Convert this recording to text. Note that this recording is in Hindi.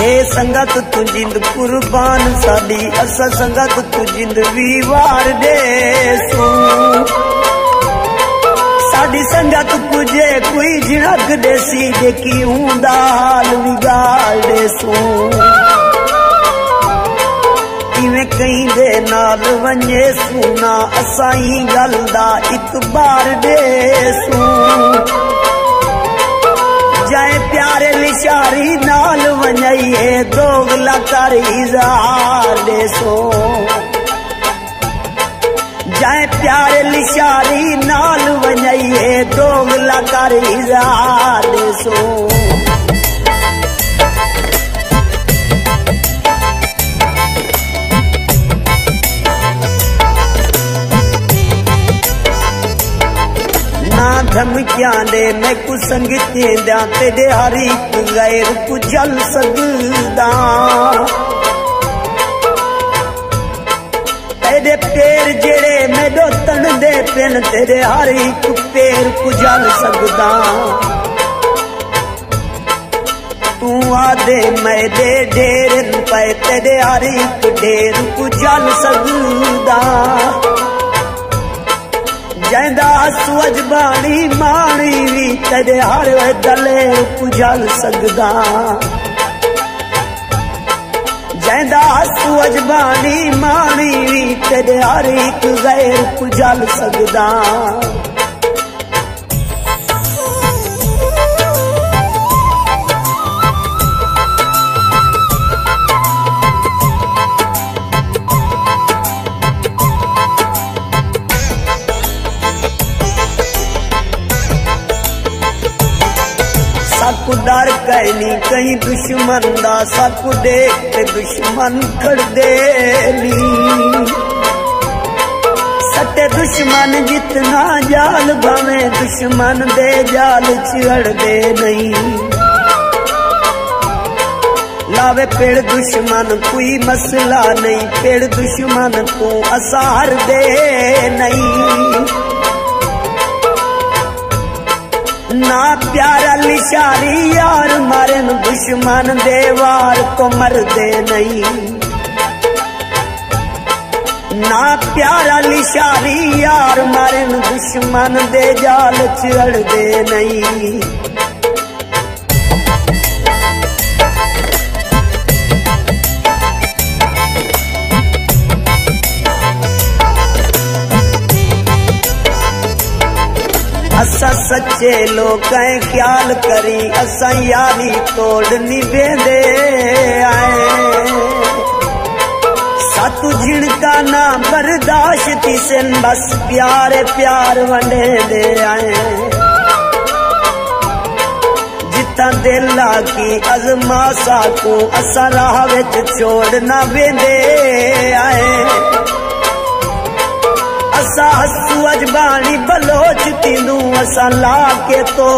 हे संगत तू जिंद कुर्बान साडी असा संगत तू जिंद वीवार दे सू साडी संगत कुजे कोई झिड़क देसी जेकी ऊंदा हाल विगाड़ दे सू इवें कहीं दे नाल वंजे सूना असा ही गल दा इतबार दे सू जाए प्यारे लिशारी नाल वंजाइए दोगला कर इज़हार दे सो जाए प्यारे लिशारी नाल वंजाइए दोगला कर इज़हार दे सो धमकियां दे मैं कुछ संगीतें द्या तेरे हर एक गैर को जल सकदा तेरे पैर जेड़े मेरे तन दे पिन तेरे हर एक पैर को जल सकदा तू आदे मैं दे ढेर पे तेरे हर एक ढेर को जल सकदा जैंदा सुअजबानी माणी भी तेरे हर गले पुजल सकदा जैंदा सुअजबानी माणी भी तेरे हर एक गैर पुजल सकदा साकू डर कहनी कहीं दुश्मन दा साकू देख के दुश्मन खड़ दे नी सटे दुश्मन जितना जाल भावे दुश्मन दे जाल चिड़ दे नहीं लावे पेड़ दुश्मन कोई मसला नहीं पेड़ दुश्मन को असार दे नहीं ना प्यारा लिशारी यार मारे दुश्मन देवार को मर दे नहीं ना प्यारा लिशारी यार मारे दुश्मन दे जाल चिड़ दे नहीं असा सच्चे लोग ख्याल करी असा यारी तोड़ निभेदे आए सातू झिड़का ना बर्दाश्त से बस प्यारे प्यार वंडे दे आए जिता दिला की अजमासा को असा राह विच छोड़ ना वेंदे आए असा हसू अजबानी बलोच तीनू असा ला के तो